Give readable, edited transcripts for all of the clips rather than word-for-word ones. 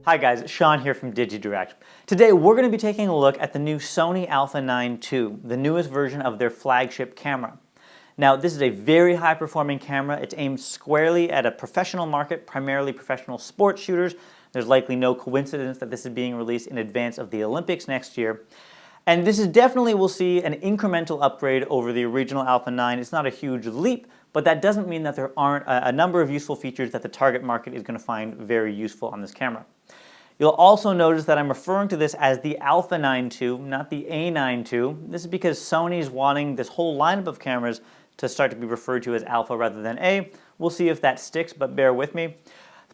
Hi guys, Sean here from digiDirect. Today we're going to be taking a look at the new Sony Alpha 9 II, the newest version of their flagship camera. Now this is a very high performing camera. It's aimed squarely at a professional market, primarily professional sports shooters. There's likely no coincidence that this is being released in advance of the Olympics next year. And this is definitely, we'll see, an incremental upgrade over the original Alpha 9. It's not a huge leap, but that doesn't mean that there aren't a number of useful features that the target market is going to find very useful on this camera. You'll also notice that I'm referring to this as the Alpha 9 II, not the A9 II. This is because Sony's wanting this whole lineup of cameras to start to be referred to as Alpha rather than A. We'll see if that sticks, but bear with me.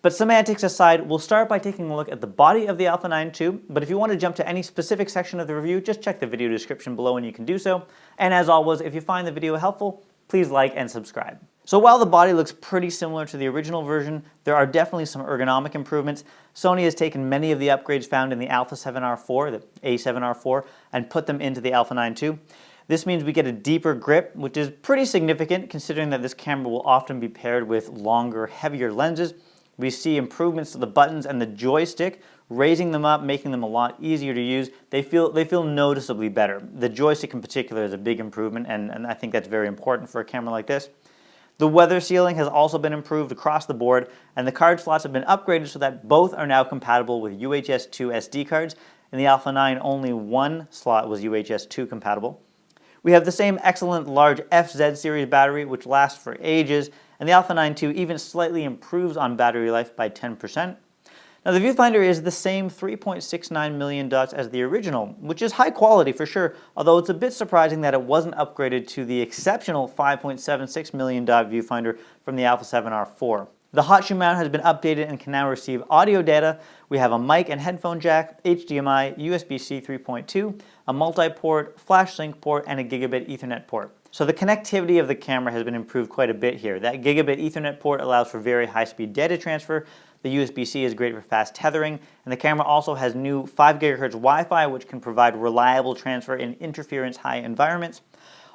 But semantics aside, we'll start by taking a look at the body of the Alpha 9 II, but if you want to jump to any specific section of the review, just check the video description below and you can do so. And as always, if you find the video helpful, please like and subscribe. So while the body looks pretty similar to the original version, there are definitely some ergonomic improvements. Sony has taken many of the upgrades found in the Alpha 7R4, the A7R4, and put them into the Alpha 9 II. This means we get a deeper grip, which is pretty significant considering that this camera will often be paired with longer, heavier lenses. We see improvements to the buttons and the joystick, raising them up, making them a lot easier to use. They feel noticeably better. The joystick in particular is a big improvement, and I think that's very important for a camera like this. The weather sealing has also been improved across the board, and the card slots have been upgraded so that both are now compatible with UHS-II SD cards. In the Alpha 9, only one slot was UHS-II compatible. We have the same excellent large FZ series battery, which lasts for ages, and the Alpha 9 II even slightly improves on battery life by 10%. Now the viewfinder is the same 3.69 million dots as the original, which is high quality for sure, although it's a bit surprising that it wasn't upgraded to the exceptional 5.76 million dot viewfinder from the Alpha 7R4. The hot shoe mount has been updated and can now receive audio data. We have a mic and headphone jack, HDMI, USB-C 3.2, a multi-port, flash sync port, and a gigabit Ethernet port. So the connectivity of the camera has been improved quite a bit here. That gigabit Ethernet port allows for very high-speed data transfer. The USB-C is great for fast tethering, and the camera also has new 5 GHz Wi-Fi, which can provide reliable transfer in interference-high environments.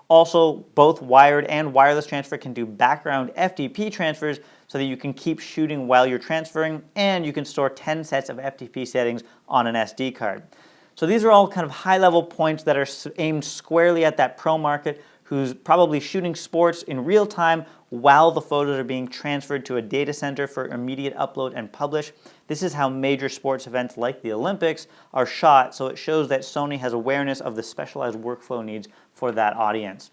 Also, both wired and wireless transfer can do background FTP transfers so that you can keep shooting while you're transferring, and you can store 10 sets of FTP settings on an SD card. So these are all kind of high-level points that are aimed squarely at that pro market who's probably shooting sports in real time while the photos are being transferred to a data center for immediate upload and publish. This is how major sports events like the Olympics are shot, so it shows that Sony has awareness of the specialized workflow needs for that audience.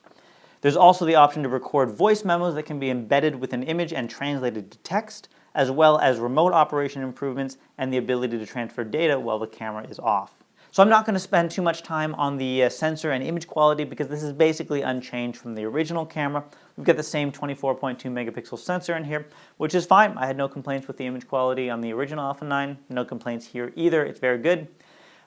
There's also the option to record voice memos that can be embedded with an image and translated to text, as well as remote operation improvements and the ability to transfer data while the camera is off. So I'm not going to spend too much time on the sensor and image quality because this is basically unchanged from the original camera. We've got the same 24.2 megapixel sensor in here, which is fine. I had no complaints with the image quality on the original Alpha 9. No complaints here either. It's very good.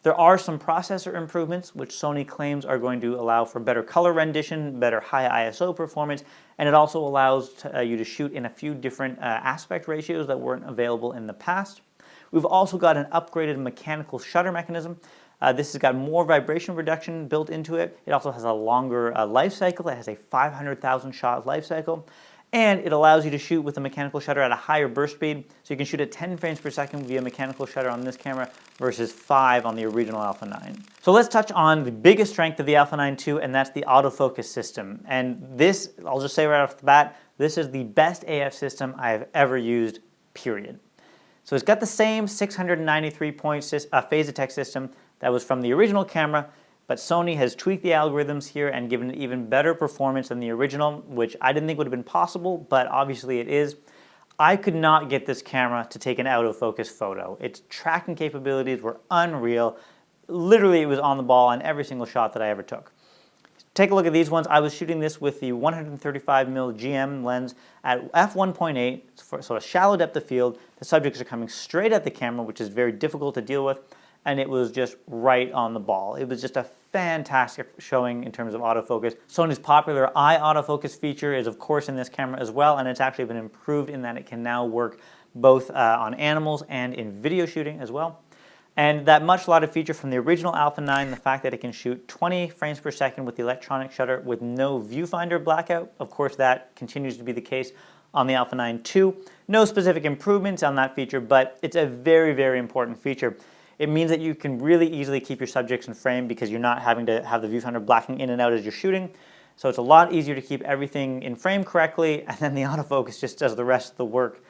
There are some processor improvements which Sony claims are going to allow for better color rendition, better high ISO performance, and it also allows you to shoot in a few different aspect ratios that weren't available in the past. We've also got an upgraded mechanical shutter mechanism. This has got more vibration reduction built into it. It also has a longer life cycle. It has a 500,000 shot life cycle. And it allows you to shoot with a mechanical shutter at a higher burst speed. So you can shoot at 10 frames per second via mechanical shutter on this camera versus 5 on the original Alpha 9. So let's touch on the biggest strength of the Alpha 9 II, and that's the autofocus system. And this, I'll just say right off the bat, this is the best AF system I have ever used, period. So it's got the same 693-point phase detect system that was from the original camera, but Sony has tweaked the algorithms here and given it even better performance than the original, which I didn't think would have been possible, but obviously it is. I could not get this camera to take an autofocus photo. Its tracking capabilities were unreal. Literally, it was on the ball on every single shot that I ever took. Take a look at these ones. I was shooting this with the 135mm GM lens at f1.8, so a shallow depth of field. The subjects are coming straight at the camera, which is very difficult to deal with, and it was just right on the ball. It was just a fantastic showing in terms of autofocus. Sony's popular eye autofocus feature is of course in this camera as well, and it's actually been improved in that it can now work both on animals and in video shooting as well. And that much lauded feature from the original Alpha 9, the fact that it can shoot 20 frames per second with the electronic shutter with no viewfinder blackout, of course that continues to be the case on the Alpha 9 II. No specific improvements on that feature, but it's a very, very important feature. It means that you can really easily keep your subjects in frame because you're not having to have the viewfinder blacking in and out as you're shooting. So it's a lot easier to keep everything in frame correctly, and then the autofocus just does the rest of the work.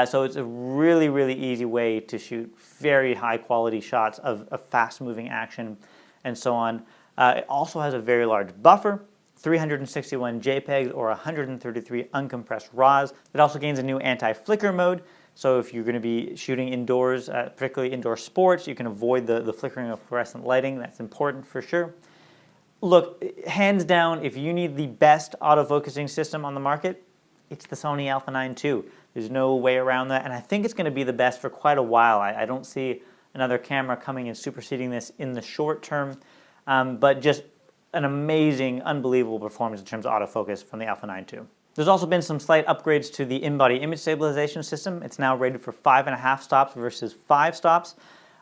So it's a really, really easy way to shoot very high quality shots of fast moving action and so on. It also has a very large buffer, 361 JPEGs or 133 uncompressed RAWs. It also gains a new anti-flicker mode. So if you're going to be shooting indoors, particularly indoor sports, you can avoid the flickering of fluorescent lighting. That's important for sure. Look, hands down, if you need the best autofocusing system on the market, it's the Sony Alpha 9 II. There's no way around that, and I think it's going to be the best for quite a while. I don't see another camera coming and superseding this in the short term, but just an amazing, unbelievable performance in terms of autofocus from the Alpha 9 II. There's also been some slight upgrades to the in-body image stabilization system. It's now rated for 5.5 stops versus 5 stops.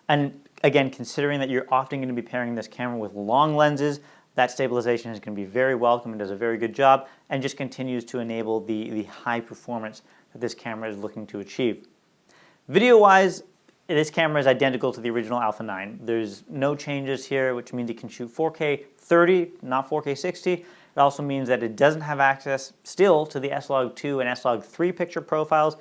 And again, considering that you're often going to be pairing this camera with long lenses, that stabilization is going to be very welcome and does a very good job and just continues to enable the high performance that this camera is looking to achieve. Video-wise, this camera is identical to the original Alpha 9. There's no changes here, which means it can shoot 4K 30, not 4K 60. It also means that it doesn't have access still to the S-Log2 and S-Log3 picture profiles.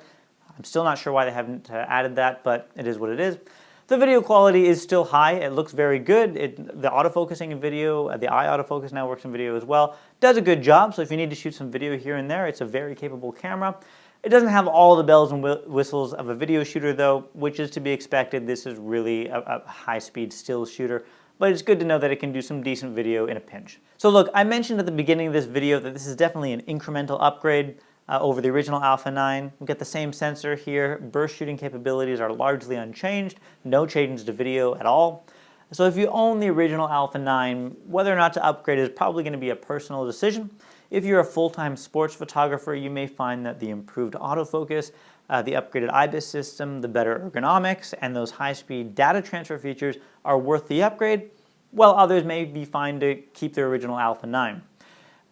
I'm still not sure why they haven't added that, but it is what it is. The video quality is still high. It looks very good. The autofocusing in video, the eye autofocus now works in video as well, does a good job. So if you need to shoot some video here and there, it's a very capable camera. It doesn't have all the bells and whistles of a video shooter though, which is to be expected. This is really a high-speed still shooter, but it's good to know that it can do some decent video in a pinch. So look, I mentioned at the beginning of this video that this is definitely an incremental upgrade over the original Alpha 9. We get the same sensor here. Burst shooting capabilities are largely unchanged. No changes to video at all. So if you own the original Alpha 9, whether or not to upgrade is probably going to be a personal decision. If you're a full-time sports photographer, you may find that the improved autofocus, the upgraded IBIS system, the better ergonomics, and those high-speed data transfer features are worth the upgrade, while others may be fine to keep their original Alpha 9.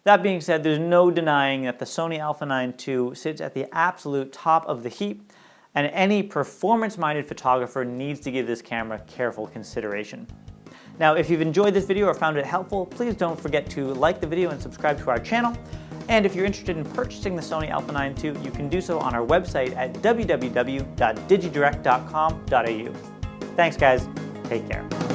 That being said, there's no denying that the Sony Alpha 9 II sits at the absolute top of the heap, and any performance-minded photographer needs to give this camera careful consideration. Now, if you've enjoyed this video or found it helpful, please don't forget to like the video and subscribe to our channel. And if you're interested in purchasing the Sony Alpha 9 II, you can do so on our website at www.digidirect.com.au. Thanks guys, take care.